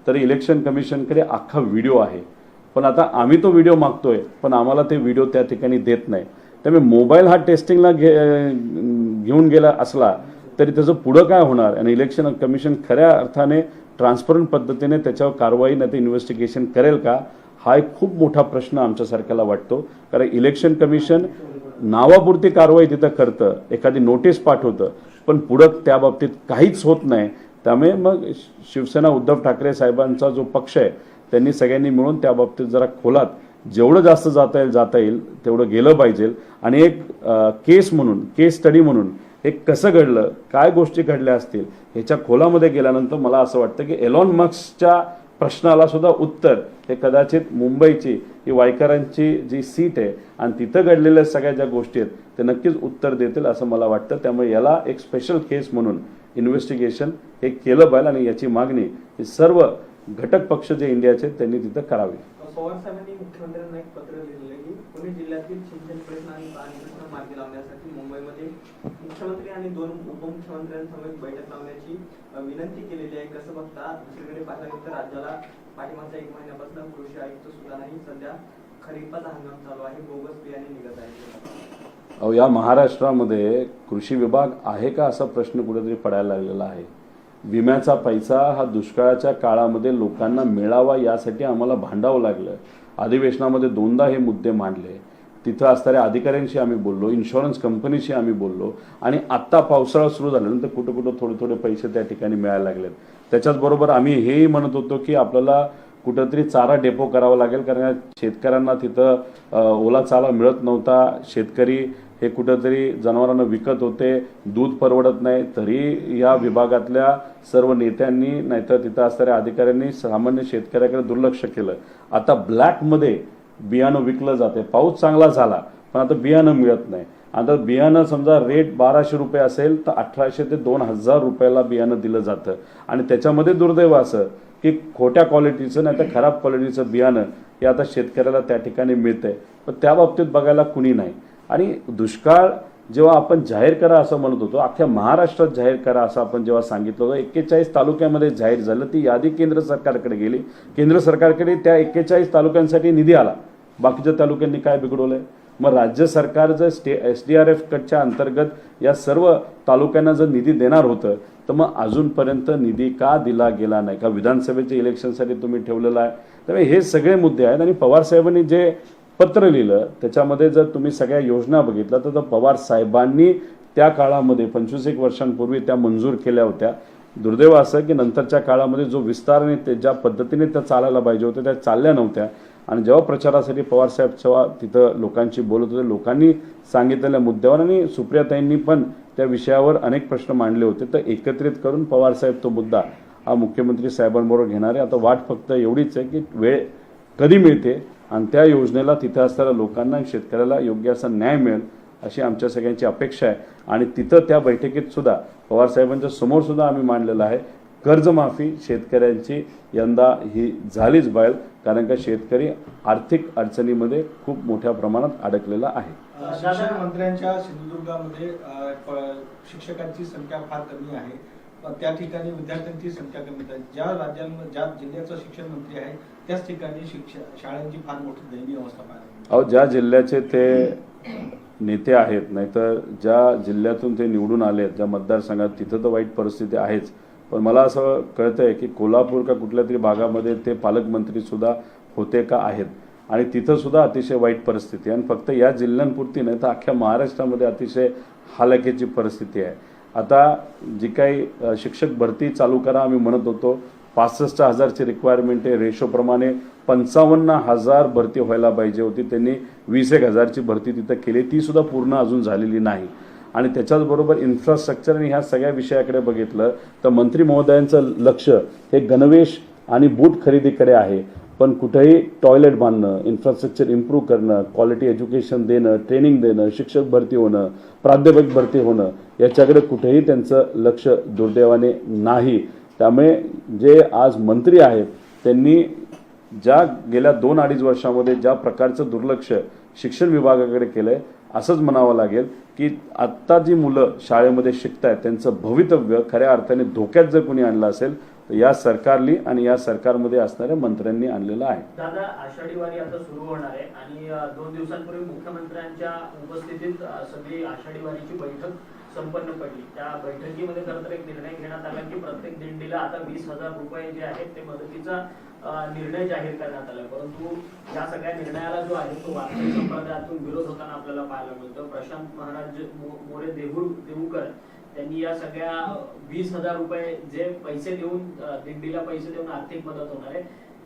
तरी इलेक्शन कमिशनकडे अख्खा व्हिडिओ आहे. पण आता आम्ही तो व्हिडिओ मागतोय पण आम्हाला ते व्हिडिओ त्या ठिकाणी देत नाही. त्यामुळे मोबाईल हा टेस्टिंगला घेऊन गेला असला तरी त्याचं पुढं काय होणार आणि इलेक्शन कमिशन खऱ्या अर्थाने ट्रान्सपरंट पद्धतीने त्याच्यावर कारवाई नाही तर इन्व्हेस्टिगेशन करेल का, हा एक खूप मोठा प्रश्न आमच्यासारख्याला वाटतो. कारण इलेक्शन कमिशन नावापुरती कारवाई तिथं करतं, एखादी नोटीस पाठवतं, पण पुढं त्या बाबतीत काहीच होत नाही. त्यामुळे मग शिवसेना उद्धव ठाकरे साहेबांचा जो पक्ष आहे त्यांनी सगळ्यांनी मिळून त्या बाबतीत जरा खोलात जेवढं जास्त जाता येईल तेवढं गेलं पाहिजे. आणि एक केस म्हणून, केस स्टडी म्हणून हे कसं घडलं, काय गोष्टी घडल्या असतील ह्याच्या खोलामध्ये गेल्यानंतर मला असं वाटतं की एलॉन मस्कच्या प्रश्नाला सुद्धा उत्तर हे कदाचित मुंबईची ही वायकरांची जी सीट आहे आणि तिथं घडलेल्या सगळ्या ज्या गोष्टी आहेत ते नक्कीच उत्तर देतील असं मला वाटतं. त्यामुळे याला एक स्पेशल केस म्हणून इन्व्हेस्टिगेशन हे केलं पाहिजे आणि याची मागणी ही सर्व घटक पक्ष जे इंडियाचे त्यांनी तिथं करावी. पवार साहेबांनी मुख्यमंत्र्यांना एक पत्र लिहिलं की पुणे जिल्ह्यातील सिंचन प्रश्न आणि पाणी प्रश्न मार्गी लावण्यासाठी मुंबईमध्ये मुख्यमंत्री आणि 2 उपमुख्यमंत्र्यांसमवेत बैठक लावण्याची विनंती केलेली आहे. कसं बघता, दुसरीकडे पाहिलं गेलं तर राज्याला पाठीमागच्या 1 महिन्यापासून कृषी आयुक्त सुद्धा नाही, सध्या खरीपाचा हंगाम चालू आहे, बोगस बियाणे निघत आहे. अहो, या महाराष्ट्रामध्ये कृषी विभाग आहे का असा प्रश्न कुठेतरी पडायला लागलेला आहे. विम्याचा पैसा हा दुष्काळाच्या काळामध्ये लोकांना मिळावा यासाठी आम्हाला भांडावं लागलं. अधिवेशनामध्ये 2दा हे मुद्दे मांडले, तिथं असणाऱ्या अधिकाऱ्यांशी आम्ही बोललो, इन्शुरन्स कंपनीशी आम्ही बोललो आणि आत्ता पावसाळा सुरू झाल्यानंतर कुठं थोडे पैसे त्या ठिकाणी मिळायला लागलेत. त्याच्याचबरोबर आम्ही हेही म्हणत होतो की आपल्याला कुठंतरी चारा डेपो करावा लागेल, कारण शेतकऱ्यांना तिथं ओला चारा मिळत नव्हता. शेतकरी हे कुठंतरी जनावरांना विकत होते, दूध परवडत नाही, तरी या विभागातल्या सर्व नेत्यांनी नाहीतर तिथं असणाऱ्या अधिकाऱ्यांनी सामान्य शेतकऱ्याकडे दुर्लक्ष केलं. आता ब्लॅकमध्ये बियाणं विकलं जाते. पाऊस चांगला झाला पण आता बियाणं मिळत नाही. आता बियाणं समजा रेट 1200 रुपये असेल तर 1800 ते 2000 रुपयाला बियाणं दिलं जातं आणि त्याच्यामध्ये दुर्दैव असं की खोट्या क्वालिटीचं नाही तर खराब क्वालिटीचं बियाणं हे आता शेतकऱ्याला त्या ठिकाणी मिळतंय, पण त्या बाबतीत बघायला कुणी नाही. आणि दुष्काळ जेव्हा आपण जाहीर करा असं म्हणत होतो, अख्ख्या महाराष्ट्रात जाहीर करा असं आपण जेव्हा सांगितलं होतं, 41 तालुक्यामध्ये जाहीर झालं, ती यादी केंद्र सरकारकडे गेली. केंद्र सरकारकडे त्या 41 तालुक्यांसाठी निधी आला, बाकीच्या तालुक्यांनी काय बिघडवलंय. मग राज्य सरकार जर SDRF कटच्या अंतर्गत या सर्व तालुक्यांना जर निधी देणार होतं तर मग अजूनपर्यंत निधी का दिला गेला नाही, का विधानसभेच्या इलेक्शनसाठी तुम्ही ठेवलेला आहे. त्यामुळे हे सगळे मुद्दे आहेत. आणि पवार साहेबांनी जे पत्र लिहिलं त्याच्यामध्ये जर तुम्ही सगळ्या योजना बघितल्या तर पवार साहेबांनी त्या काळामध्ये 25 वर्षांपूर्वी त्या मंजूर केल्या होत्या. दुर्दैव असं की नंतरच्या काळामध्ये जो विस्ताराने ते ज्या पद्धतीने त्या चालायला पाहिजे होत्या त्या चालल्या नव्हत्या. आणि जेव्हा प्रचारासाठी पवारसाहेब जेव्हा तिथं लोकांशी बोलत होते, लोकांनी सांगितलेल्या मुद्द्यावर आणि सुप्रियाताईंनी पण त्या विषयावर अनेक प्रश्न मांडले होते, तर एकत्रित करून पवारसाहेब तो मुद्दा हा मुख्यमंत्री साहेबांबरोबर घेणारे. आता वाट फक्त एवढीच आहे की वेळ कधी मिळते आणि त्या योजनेला तिथं असणाऱ्या लोकांना शेतकऱ्याला योग्य असा न्याय मिळेल अशी आमच्या सगळ्यांची अपेक्षा आहे. आणि तिथं त्या बैठकीत सुद्धा पवारसाहेबांच्या समोर सुद्धा आम्ही मांडलेलं आहे कर्जमाफी शेतकऱ्यांची यंदा ही झालीच पाहिजे, कारण का शेतकरी आर्थिक अडचणीमध्ये खूप मोठ्या प्रमाणात अडकलेला आहे. शिक्षण मंत्र्यांच्या सिंधुदुर्गामध्ये शिक्षकांची संख्या फार कमी आहे, त्या ठिकाणी विद्यार्थ्यांची संख्या कमी आहे. ज्या राज्यांमध्ये ज्या जिल्ह्याचा शिक्षण मंत्री आहे त्याच ठिकाणी शाळांची फार मोठी दयनीय अवस्था पाहायला. अहो, ज्या जिल्ह्याचे ते नेते आहेत नाहीतर ज्या जिल्ह्यातून ते निवडून आले, ज्या मतदारसंघात, तिथं तर वाईट परिस्थिती आहेच. पण मला असं कळतंय की कोल्हापूर का कुठल्या तरी भागामध्ये ते पालकमंत्री सुद्धा होते का आहेत आणि तिथं सुद्धा अतिशय वाईट परिस्थिती आहे. आणि फक्त या जिल्ह्यांपुरती नाही तर अख्ख्या महाराष्ट्रामध्ये अतिशय हालाकीची परिस्थिती आहे. आता जी काही शिक्षक भरती चालू करा आम्ही म्हणत होतो, 65,000ची रिक्वायरमेंट आहे, रेशोप्रमाणे 55,000 भरती व्हायला पाहिजे होती, त्यांनी 21,000ची भरती तिथं केली, ती सुद्धा पूर्ण अजून झालेली नाही. आणि त्याच्याचबरोबर इन्फ्रास्ट्रक्चर आणि ह्या सगळ्या विषयाकडे बघितलं तर मंत्री महोदयांचं लक्ष हे गणवेश आणि बूट खरेदीकडे आहे, पण कुठेही टॉयलेट बांधणं, इन्फ्रास्ट्रक्चर इम्प्रूव्ह करणं, क्वालिटी एज्युकेशन देणं, ट्रेनिंग देणं, शिक्षक भरती होणं, प्राध्यापक भरती होणं याच्याकडे कुठेही त्यांचं लक्ष दुर्दैवाने नाही. त्यामुळे जे आज मंत्री आहेत त्यांनी ज्या गेल्या 2-2.5 वर्षामध्ये ज्या प्रकारचं दुर्लक्ष शिक्षण विभागाकडे केलंय, असंच म्हणावं लागेल की आत्ता जी मुलं शाळेमध्ये शिकत आहेत त्यांचं भवितव्य खऱ्या अर्थाने धोक्यात जर कोणी आणलं असेल तर या सरकारली आणि या सरकारमध्ये असणाऱ्या मंत्र्यांनी आणलेलं आहे. दादा, आषाढी वारी आता सुरू होणार आहे आणि 2 दिवसांपूर्वी मुख्यमंत्र्यांच्या उपस्थितीत सगळी आषाढी वारीची बैठक संपन्न पडली. त्या बैठकीमध्ये खरं तर एक निर्णय घेण्यात आला की प्रत्येक दिंडीला आता 20,000 रुपये जे आहेत ते मदतीचा निर्णय जाहीर करण्यात आला. परंतु या सगळ्या निर्णयाला जो आहे तो वारकरी संप्रदायातून विरोध होताना आपल्याला पाहायला मिळतो. प्रशांत महाराज मोरे देहूकर त्यांनी या सगळ्या 20,000 रुपये जे पैसे देऊन दिंडीला पैसे देऊन आर्थिक मदत होणार आहे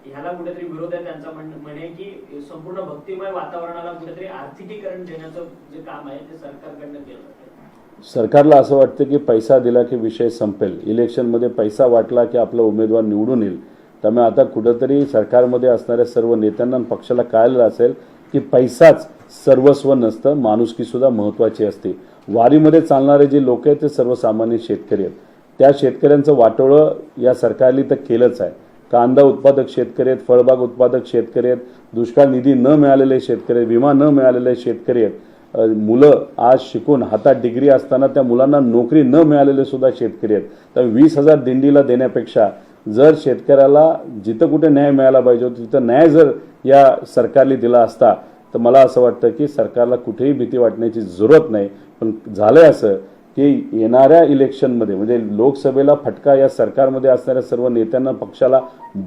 ह्याला कुठेतरी विरोध आहे. त्यांचा म्हणे की संपूर्ण भक्तिमय वातावरणाला कुठेतरी आर्थिकीकरण देण्याचं जे काम आहे ते सरकारकडनं केलं जातं. सरकारला असं वाटतं की पैसा दिला की विषय संपेल, इलेक्शनमध्ये पैसा वाटला की आपला उमेदवार निवडून येईल. त्यामुळे आता कुठंतरी सरकारमध्ये असणाऱ्या सर्व नेत्यांना आणि पक्षाला कळलेलं असेल की पैसाच सर्वस्व नसतं, माणुसकीसुद्धा महत्त्वाची असते. वारीमध्ये चालणारे जे लोक आहेत ते सर्वसामान्य शेतकरी आहेत. त्या शेतकऱ्यांचं वाटोळं या सरकारने तर केलंच आहे. कांदा उत्पादक शेतकरी आहेत, फळबाग उत्पादक शेतकरी आहेत, दुष्काळ निधी न मिळालेले शेतकरी आहेत, विमा न मिळालेले शेतकरी आहेत, मुलं आज शिकून हातात डिग्री असताना त्या मुलांना नोकरी न मिळालेले सुद्धा शेतकरी आहेत. तर 20,000 दिंडीला देण्यापेक्षा जर शेतकऱ्याला जिथं कुठे न्याय मिळाला पाहिजे होता तिथं न्याय जर या सरकारने दिला असता तर मला असं वाटतं की सरकारला कुठेही भीती वाटण्याची जरूरत नाही. पण झालंय असं की येणाऱ्या इलेक्शनमध्ये म्हणजे लोकसभेला फटका या सरकारमध्ये असणाऱ्या सर्व नेत्यांना पक्षाला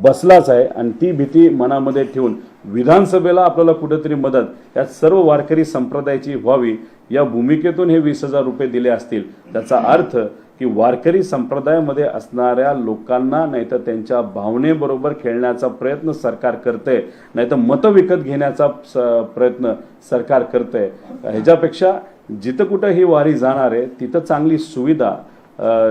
बसलाच आहे आणि ती भीती मनामध्ये ठेवून विधानसभेला आपल्याला कुठेतरी मदत या सर्व वारकरी संप्रदायाची व्हावी या भूमिकेतून हे 20,000 रुपये दिले असतील. त्याचा अर्थ की वारकरी संप्रदायामध्ये असणाऱ्या लोकांना नाहीतर त्यांच्या भावनेबरोबर खेळण्याचा प्रयत्न सरकार करते, नाहीतर मतं विकत घेण्याचा प्रयत्न सरकार करते. ह्याच्यापेक्षा जिथं कुठं ही वारी जाणार आहे तिथं चांगली सुविधा,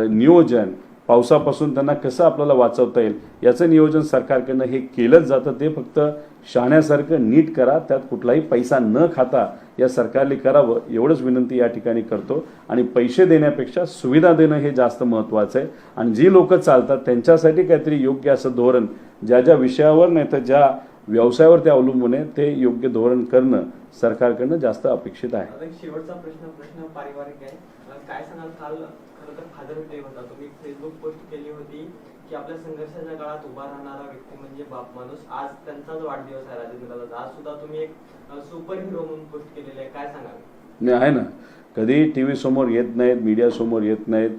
नियोजन, पावसापासून त्यांना कसं आपल्याला वाचवता येईल याचं नियोजन सरकारकडनं हे केलंच जातं. ते फक्त शहाण्यासारखं नीट करा, त्यात कुठलाही पैसा न खाता या सरकारने करावं एवढंच विनंती या ठिकाणी करतो. आणि पैसे देण्यापेक्षा सुविधा देणं हे जास्त महत्त्वाचं आहे. आणि जी लोक चालतात त्यांच्यासाठी काहीतरी योग्य असं धोरण ज्या ज्या विषयावर नाही तर ज्या व्यवसायावर ते अवलंबून आहे ते योग्य धोरण करणं सरकारकडनं जास्त अपेक्षित आहे. एक शेवटचा प्रश्न पारिवारिक आहे. काय सांगाल, काल खरं तर फादर्स डे होता, तुम्ही फेसबुक पोस्ट केली होती की आपल्या संघर्षाच्या काळात उभा राहणारा व्यक्ती म्हणजे बाप माणूस. आज त्यांचाच वाढदिवस आहे राजेंद्रचा. आज सुद्धा तुम्ही एक सुपर हिरो म्हणून पोस्ट केलेले आहे, काय सांगाल? नाही आहे ना, कधी टी व्ही समोर येत नाहीत, मीडिया समोर येत नाहीत,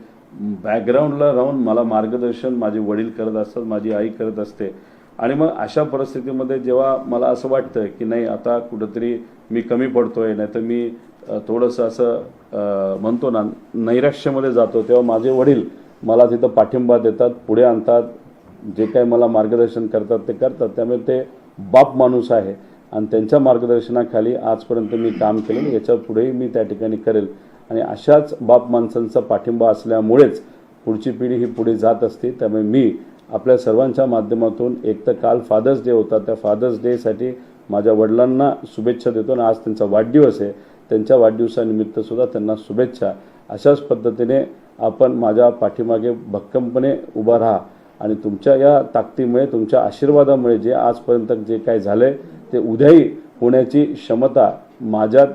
बॅकग्राऊंडला राहून मला मार्गदर्शन माझे वडील करत असतात, माझी आई करत असते. आणि मग अशा परिस्थितीमध्ये जेव्हा मला असं वाटतं की नाही आता कुठंतरी मी कमी पडतोय नाही तर मी थोडंसं असं म्हणतो ना नैराश्यामध्ये जातो, तेव्हा माझे वडील मला तिथं पाठिंबा देतात, पुढे आणतात, जे काही मला मार्गदर्शन करतात ते करतात. त्यामुळे ते बाप माणूस आहे आणि त्यांच्या मार्गदर्शनाखाली आजपर्यंत मी काम केलं, याच्या पुढेही मी त्या ठिकाणी करेल. आणि अशाच बाप माणसांचा पाठिंबा असल्यामुळेच पुढची पिढी ही पुढे जात असते. त्यामुळे मी आपल्या सर्वांच्या माध्यमातून एक तर काल फादर्स डे होता, त्या फादर्स डेसाठी माझ्या वडिलांना शुभेच्छा देतो आणि आज त्यांचा वाढदिवस आहे, त्यांच्या वाढदिवसानिमित्त सुद्धा त्यांना शुभेच्छा. अशाच पद्धतीने आपण माझ्या पाठीमागे भक्कमपणे उभा राहा आणि तुमच्या या ताकदीमुळे तुमच्या आशीर्वादामुळे जे आजपर्यंत जे काही झालंय ते उद्याही होण्याची क्षमता माझ्यात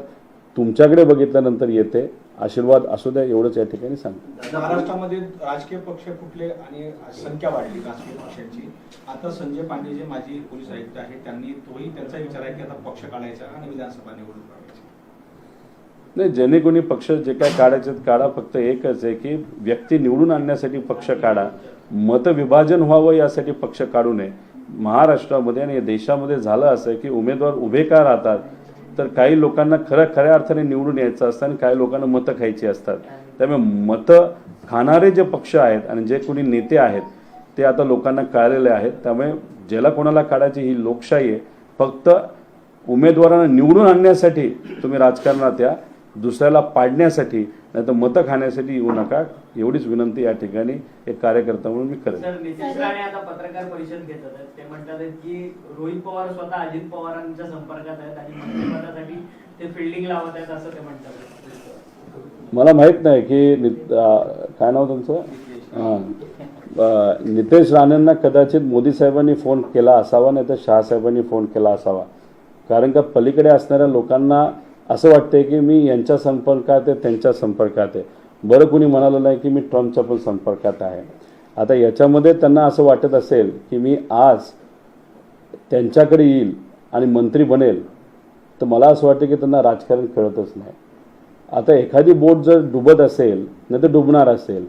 तुमच्याकडे बघितल्यानंतर येते. आशीर्वाद असू द्या एवढंच या ठिकाणी सांगतो. महाराष्ट्रामध्ये राजकीय पक्ष फुटले आणि संख्या वाढली राजकीय पक्षांची. आता संजय पांडे जे माजी पोलीस आयुक्त आहेत त्यांनी तोही त्यांचा विचार आहे की आता पक्ष काढायचा आणि विधानसभा निवडणूक काढायची. नाही, ज्याने कोणी पक्ष जे काय काढायचे काढा, फक्त एकच आहे की व्यक्ती निवडून आणण्यासाठी पक्ष काढा, मतविभाजन व्हावं यासाठी पक्ष काढू नये. महाराष्ट्रामध्ये आणि देशामध्ये झालं असं की उमेदवार उभे का राहतात तर काही लोकांना खऱ्या अर्थाने निवडून यायचं असतं आणि काही लोकांना मतं खायची असतात. त्यामुळे मतं खाणारे जे पक्ष आहेत आणि जे कोणी नेते आहेत ते आता लोकांना कळलेले आहेत. त्यामुळे ज्याला कोणाला काढायची ही लोकशाही आहे. फक्त उमेदवारांना निवडून आणण्यासाठी तुम्ही राजकारणात या, दुसऱ्याला पाडण्यासाठी नाही तर मतं खाण्यासाठी येऊ नका एवढीच विनंती या ठिकाणी एक कार्यकर्ता म्हणून मी करेन. सर, नितीश राणे आता पत्रकार परिषद घेतात आहेत. ते म्हणतात की रोहित पवार स्वतः अजित पवारांच्या संपर्कात आहेत आणि मंत्रिपदासाठी ते फिल्डिंग लावत आहेत असं ते म्हणतात. मला माहित नाही की काय नाव तुमचं, नितेश राणेंना कदाचित मोदी साहेबांनी फोन केला असावा नाही तर शहा साहेबांनी फोन केला असावा. कारण का पलीकडे असणाऱ्या लोकांना असं वाटतंय की मी यांच्या संपर्कात आहे, त्यांच्या संपर्कात आहे. बरं कुणी म्हणालं नाही की मी ट्रम्पच्या पण संपर्कात आहे. आता याच्यामध्ये त्यांना असं वाटत असेल की मी आज त्यांच्याकडे येईल आणि मंत्री बनेल, तर मला असं वाटतं की त्यांना राजकारण कळतच नाही. आता एखादी बोट जर डुबत असेल नाही तर डुबणार असेल,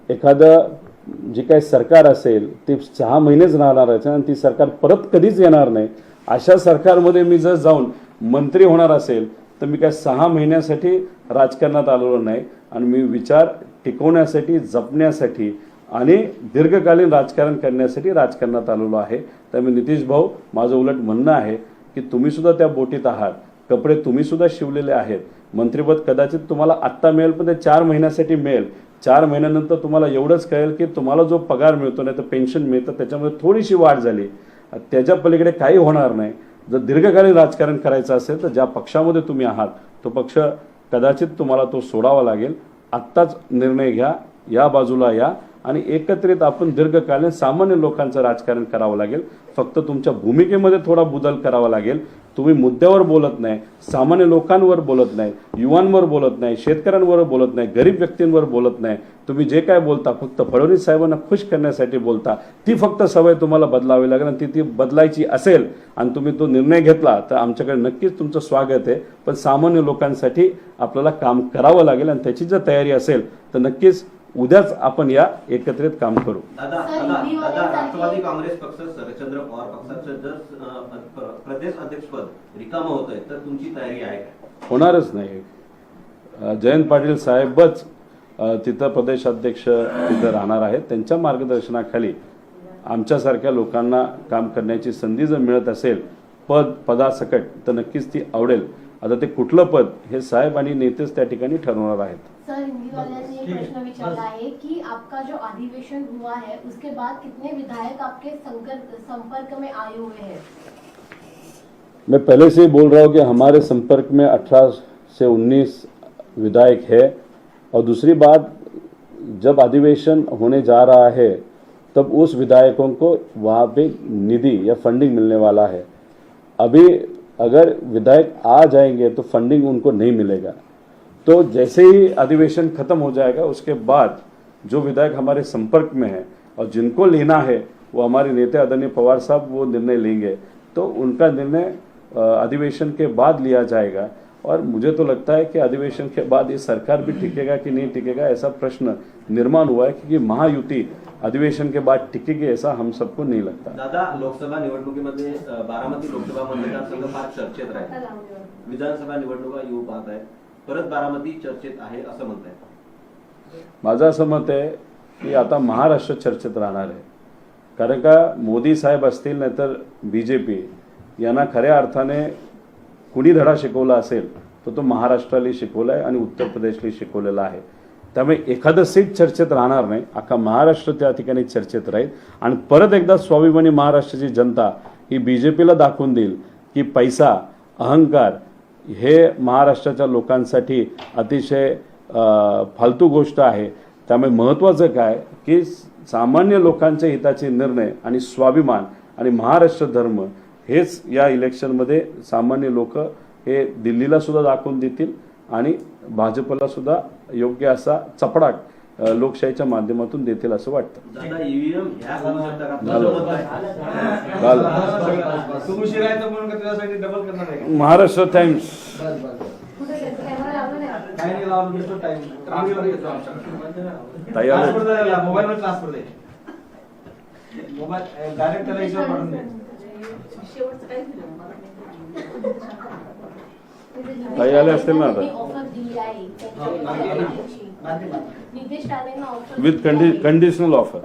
एखादं जी काही सरकार असेल ती 6 महिनेच राहणार आहे आणि ती सरकार परत कधीच येणार नाही, अशा सरकारमध्ये मी जर जाऊन मंत्री होणार असेल तर मी काय 6 महिन्यासाठी राजकारणात आलेलो नाही. आणि मी विचार टिकवण्यासाठी, जपण्यासाठी आणि दीर्घकालीन राजकारण करण्यासाठी राजकारणात आलेलो आहे. त्यामुळे नितीश भाऊ, माझं उलट म्हणणं आहे की तुम्ही सुद्धा त्या बोटीत आहात, कपडे तुम्ही सुद्धा शिवलेले आहेत. मंत्रिपद कदाचित तुम्हाला आत्ता मिळेल, पण ते 4 महिन्यासाठी मिळेल. 4 महिन्यानंतर तुम्हाला एवढंच कळेल की तुम्हाला जो पगार मिळतो नाही तर पेन्शन मिळतं त्याच्यामध्ये थोडीशी वाढ झाली, त्याच्या पलीकडे काही होणार नाही. जर दीर्घकालीन राजकारण करायचं असेल तर ज्या पक्षामध्ये तुम्ही आहात तो पक्ष कदाचित तुम्हाला तो सोडावा लागेल. आत्ताच निर्णय घ्या, या बाजूला या आणि एकत्रित आपण दीर्घकालीन सामान्य लोकांचं राजकारण करावं लागेल. फक्त तुमच्या भूमिकेमध्ये थोडा बदल करावा लागेल. तुम्ही मुद्द्यावर बोलत नाही, सामान्य लोकांवर बोलत नाही, युवांवर बोलत नाही, शेतकऱ्यांवर बोलत नाही, गरीब व्यक्तींवर बोलत नाही. तुम्ही जे काय बोलता फक्त फडणवीस साहेबांना खुश करण्यासाठी बोलता. ती फक्त सवय तुम्हाला बदलावी लागेल आणि ती बदलायची असेल आणि तुम्ही तो निर्णय घेतला तर आमच्याकडे नक्कीच तुमचं स्वागत आहे. पण सामान्य लोकांसाठी आपल्याला काम करावं लागेल आणि त्याची जर तयारी असेल तर नक्कीच उद्याच आपण या एकत्रित काम करू. दादा राष्ट्रवादी काँग्रेस पक्ष शरदचंद्र पवार पक्षाचं जर प्रदेश अध्यक्षपद रिकामं होत आहे तर तुमची तयारी आहे का? होणारच नाही. जयंत पाटील साहेबच तिथं प्रदेशाध्यक्ष तिथं राहणार आहेत. त्यांच्या मार्गदर्शनाखाली आमच्यासारख्या लोकांना काम करण्याची संधी जर मिळत असेल पदासकट तर नक्कीच ती आवडेल. आता ते कुठलं पद हे साहेब आणि नेतेच त्या ठिकाणी ठरवणार आहेत. सर, हिंदी वाले ने एक प्रश्न विचारा है कि आपका जो अधिवेशन हुआ है उसके बाद कितने विधायक आपके संपर्क में आए हुए हैं? मैं पहले से ही बोल रहा हूँ कि हमारे संपर्क में 18 से 19 विधायक है. और दूसरी बात, जब अधिवेशन होने जा रहा है तब उस विधायकों को वहाँ पे निधि या फंडिंग मिलने वाला है. अभी अगर विधायक आ जाएंगे तो फंडिंग उनको नहीं मिलेगा. तो जैसे ही अधिवेशन खत्म हो जाएगा उसके बाद जो विधायक हमारे संपर्क में है और जिनको लेना है वो हमारे नेता आदरणीय पवार साहब वो निर्णय लेंगे. तो उनका निर्णय अधिवेशन के बाद लिया जाएगा. और मुझे तो लगता है कि अधिवेशन के बाद ये सरकार भी टिकेगा कि नहीं टिकेगा ऐसा प्रश्न निर्माण हुआ है, क्योंकि महायुति अधिवेशन के बाद टिकेगी ऐसा हम सबको नहीं लगता. दादा, लोकसभा निवडणुकीमध्ये बारामती लोकसभा मतदारसंघ फार चर्चेत राहील. विधानसभा निवडणुका येऊ पाहत आहेत, परत बारामती चर्चेत आहे असं म्हणताय. माझं असं मत आहे की आता महाराष्ट्र चर्चेत राहणार आहे. कारण का मोदी साहेब असतील नाही तर BJP यांना खऱ्या अर्थाने कुणी धडा शिकवला असेल तर तो महाराष्ट्राला शिकवला आहे आणि उत्तर प्रदेशला शिकवलेला आहे. त्यामुळे एखादं सीट चर्चेत राहणार नाही, अख्खा महाराष्ट्र त्या ठिकाणी चर्चेत राहील. आणि परत एकदा स्वाभिमानी महाराष्ट्राची जनता ही BJPला दाखवून देईल की पैसा, अहंकार हे महाराष्ट्राच्या लोकांसाठी अतिशय फालतू गोष्ट आहे. त्यामुळे महत्त्वाचं काय की सामान्य लोकांच्या हिताचे निर्णय आणि स्वाभिमान आणि महाराष्ट्र धर्म हेच या इलेक्शनमध्ये सामान्य लोक हे दिल्लीला सुद्धा दाखवून देतील आणि भाजपला सुद्धा योग्य असा चपडाक लोकशाहीच्या माध्यमातून देतील असं वाटतं. दादा, EVM ह्या होऊ शकतात का? तू उशीर आहे तर म्हणून का तुझ्यासाठी डबल करणार आहे? महाराष्ट्र टाइम्स. काय नाही लावून घेतो टाइम ट्रान्सफर घेतो आमच्याकडे. तयार मोबाईलवर ट्रान्सफर दे. मोबाईल डायरेक्ट त्याला हिशोब काढून दे. शेवटचं काय दिलं मला ताई आले असतील ना आता. ऑफर दिली आहे नितेश राणेंना ऑफर विथ कंडिशनल ऑफर.